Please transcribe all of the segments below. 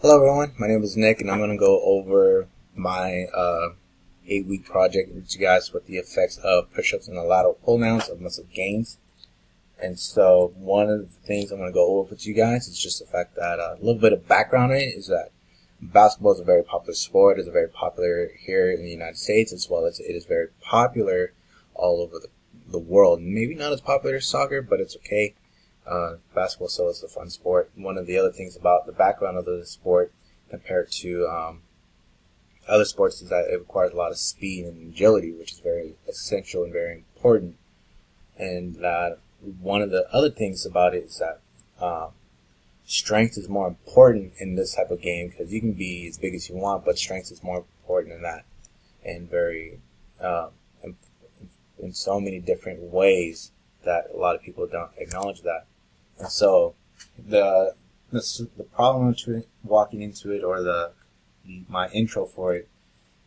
Hello everyone, my name is Nick and I'm going to go over my 8-week project with you guys with the effects of push-ups and the lateral pull-downs of muscle gains. And so one of the things I'm going to go over with you guys is just the fact that a little bit of background on it is that basketball is a very popular sport. It's very popular here in the United States, as well as it is very popular all over the world. Maybe not as popular as soccer, but it's okay. Basketball still is a fun sport. One of the other things about the background of the sport compared to other sports is that it requires a lot of speed and agility, which is very essential and very important. And that one of the other things about it is that strength is more important in this type of game, because you can be as big as you want, but strength is more important than that, and very in so many different ways that a lot of people don't acknowledge that. And so the problem to it, walking into it, or my intro for it,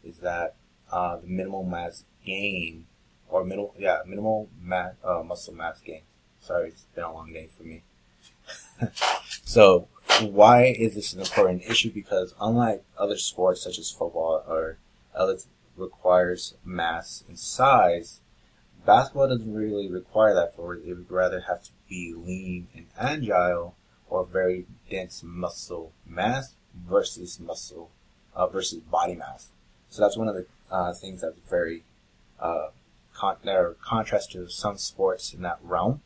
is that the minimal mass gain, or minimal muscle mass gain. Sorry, it's been a long day for me. So why is this an important issue? Because unlike other sports such as football or other requires mass and size, basketball doesn't really require that for it. It would rather have to be lean and agile, or very dense muscle mass versus body mass. So that's one of the things that's very contrast to some sports in that realm.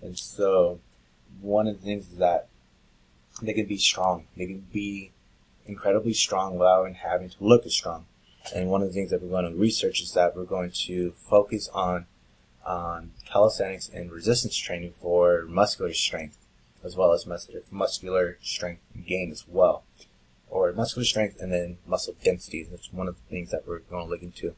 And so one of the things is that they can be strong. They can be incredibly strong without having to look as strong. And one of the things that we're going to research is that we're going to focus on calisthenics and resistance training for muscular strength, as well as muscular strength gain as well, or muscular strength and then muscle density. That's one of the things that we're going to look into.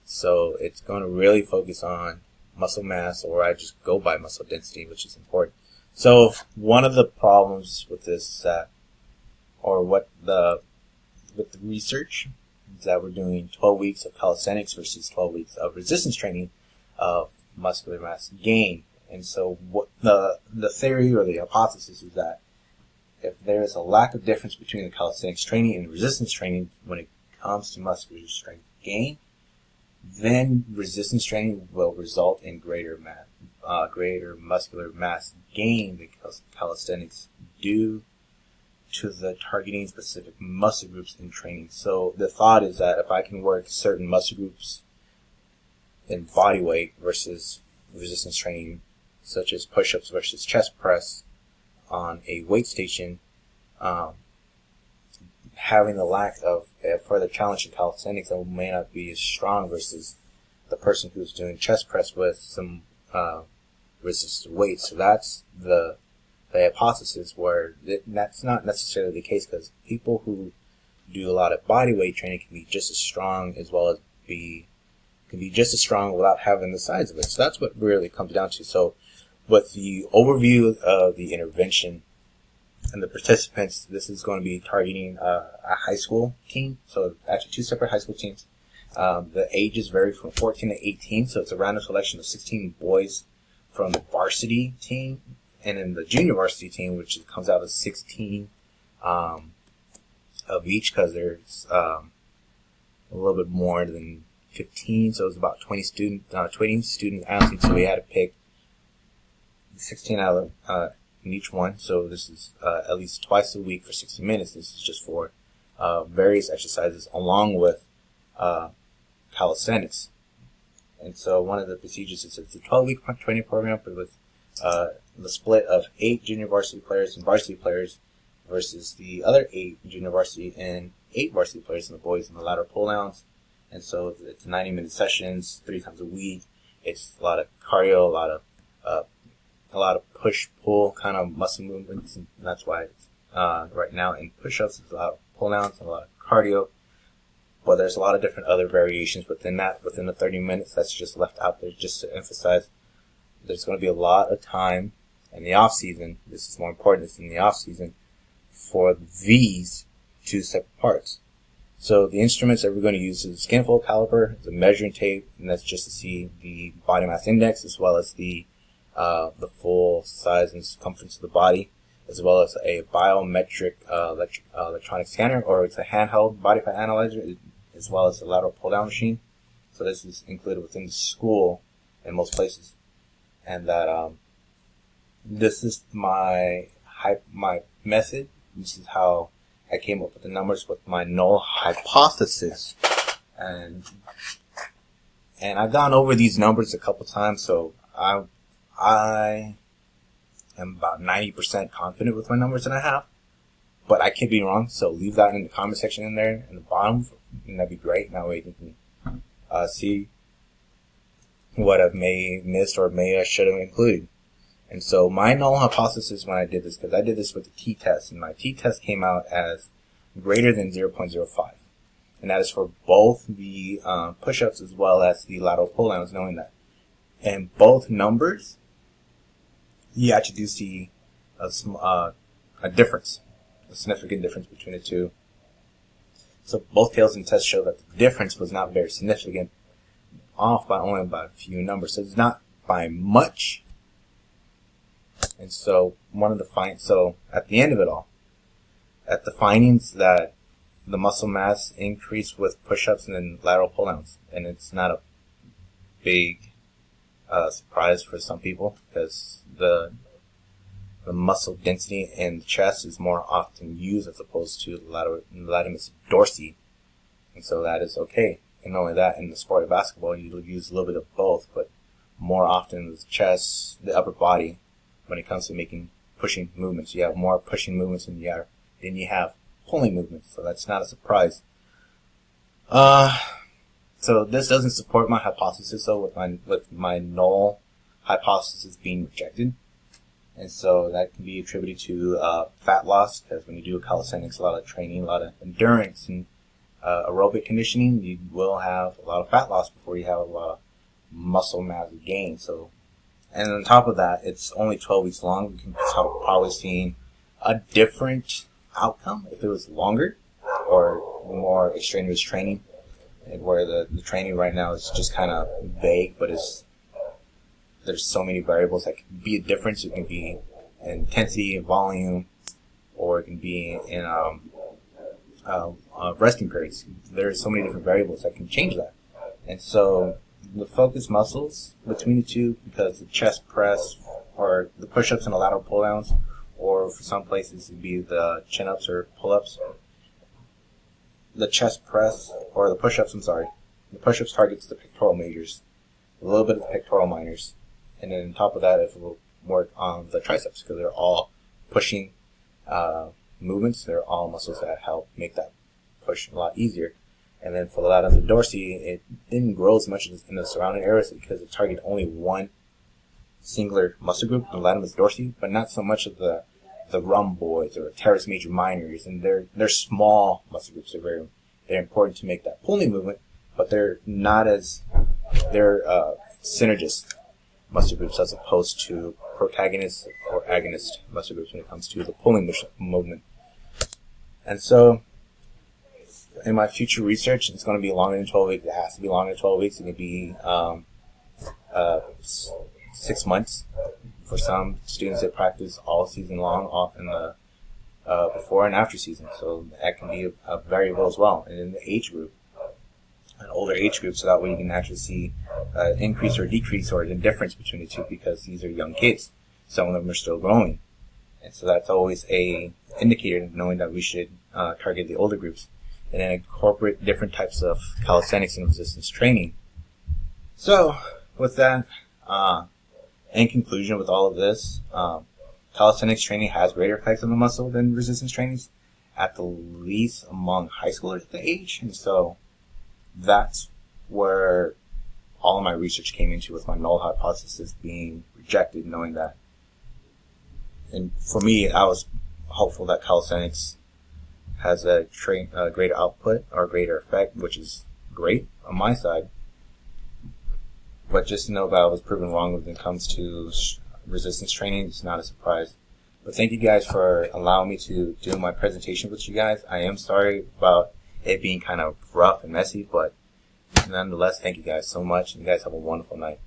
So it's going to really focus on muscle mass, or I just go by muscle density, which is important. So one of the problems with this, with the research, is that we're doing 12 weeks of calisthenics versus 12 weeks of resistance training of muscular mass gain. And so what the theory or the hypothesis is that if there is a lack of difference between the calisthenics training and resistance training when it comes to muscular strength gain, then resistance training will result in greater muscular mass gain, because calisthenics do to the targeting specific muscle groups in training. So the thought is that if I can work certain muscle groups in body weight versus resistance training, such as push-ups versus chest press on a weight station, having the lack of a further challenge in calisthenics that may not be as strong versus the person who's doing chest press with some resistant weights. So that's the hypothesis, where that's not necessarily the case, because people who do a lot of body weight training can be just as strong, as well as can be just as strong without having the size of it. So that's what really comes down to. So with the overview of the intervention and the participants, this is going to be targeting a high school team. So actually 2 separate high school teams. The ages vary from 14 to 18, so it's a random selection of 16 boys from the varsity team, and then the junior varsity team, which comes out of 16 of each, because there's a little bit more than 15, so it's about 20 student athletes. So we had to pick 16 out of in each one. So this is at least twice a week for 60 minutes. This is just for various exercises along with calisthenics. And so one of the procedures is it's a 12-week training program, but with the split of 8 junior varsity players and varsity players versus the other 8 junior varsity and 8 varsity players, and the boys in the lateral pull downs. And so it's 90-minute sessions 3 times a week. It's a lot of cardio, a lot of push-pull kind of muscle movements, and that's why it's, right now in push-ups it's a lot of pull-downs and a lot of cardio. But there's a lot of different other variations within that, within the 30 minutes. That's just left out there just to emphasize there's going to be a lot of time in the off-season. This is more important, it's in the off-season, for these 2 separate parts. So the instruments that we're going to use is a skin fold caliper, the measuring tape, and that's just to see the body mass index, as well as the full size and circumference of the body, as well as a biometric electronic scanner, or it's a handheld body fat analyzer, as well as a lateral pull down machine. So this is included within the school in most places, and that this is my method. This is how I came up with the numbers with my null hypothesis, and I've gone over these numbers a couple times, so I am about 90% confident with my numbers that I have, but I could be wrong. So leave that in the comment section in there in the bottom, and that'd be great. That way you can see what I've missed or I should have included. And so my null hypothesis when I did this, because I did this with the t-test, and my t-test came out as greater than 0.05. And that is for both the push-ups as well as the lateral pull-downs, knowing that. And both numbers, you actually do see a difference, a significant difference between the two. So both tails and tests show that the difference was not very significant, off by only by a few numbers. So it's not by much. And so so at the end of it all, at the findings that the muscle mass increased with push-ups and then lateral pull-downs, and it's not a big surprise for some people, because the muscle density in the chest is more often used as opposed to the latissimus dorsi, and so that is okay. And not only that, in the sport of basketball, you use a little bit of both, but more often the chest, the upper body, when it comes to making pushing movements. You have more pushing movements than you have pulling movements, so that's not a surprise. So this doesn't support my hypothesis, so with my null hypothesis being rejected. And so that can be attributed to fat loss, because when you do calisthenics, a lot of training, a lot of endurance and aerobic conditioning, you will have a lot of fat loss before you have a lot of muscle mass gain. So, and on top of that, it's only 12 weeks long. You can probably see a different outcome if it was longer or more extraneous training, and where the training right now is just kind of vague, but there's so many variables that can be a difference. It can be intensity, volume, or it can be in resting periods. There's so many different variables that can change that. And so the focus muscles between the two, because the chest press or the push-ups and the lateral pull-downs, or for some places it'd be the chin-ups or pull-ups. The chest press, or the push-ups, the push-ups targets the pectoral majors, a little bit of the pectoral minors, and then on top of that it will work on the triceps, because they're all pushing movements. They're all muscles that help make that push a lot easier. And then for the latissimus dorsi, it didn't grow as much in the surrounding areas because it targeted only one singular muscle group, the latissimus dorsi, but not so much of the rhomboids or teres major minors. And they're small muscle groups. They're important to make that pulling movement, but they're synergist muscle groups as opposed to protagonist or agonist muscle groups when it comes to the pulling movement. And so in my future research, it's going to be longer than 12 weeks. It has to be longer than 12 weeks. It could be 6 months. For some students, they practice all season long, all in the before and after season. So that can be a variable as well. And in the age group, an older age group, so that way you can actually see increase or decrease or the difference between the two, because these are young kids. Some of them are still growing. And so that's always a indicator knowing that we should target the older groups, and then incorporate different types of calisthenics and resistance training. So, with that, in conclusion with all of this, calisthenics training has greater effects on the muscle than resistance training, at the least among high schoolers at the age. And so that's where all of my research came into, with my null hypothesis being rejected, knowing that. And for me, I was hopeful that calisthenics has a greater output or greater effect, which is great on my side. But just to know that I was proven wrong when it comes to resistance training, it's not a surprise. But thank you guys for allowing me to do my presentation with you guys. I am sorry about it being kind of rough and messy, but nonetheless, thank you guys so much, and you guys have a wonderful night.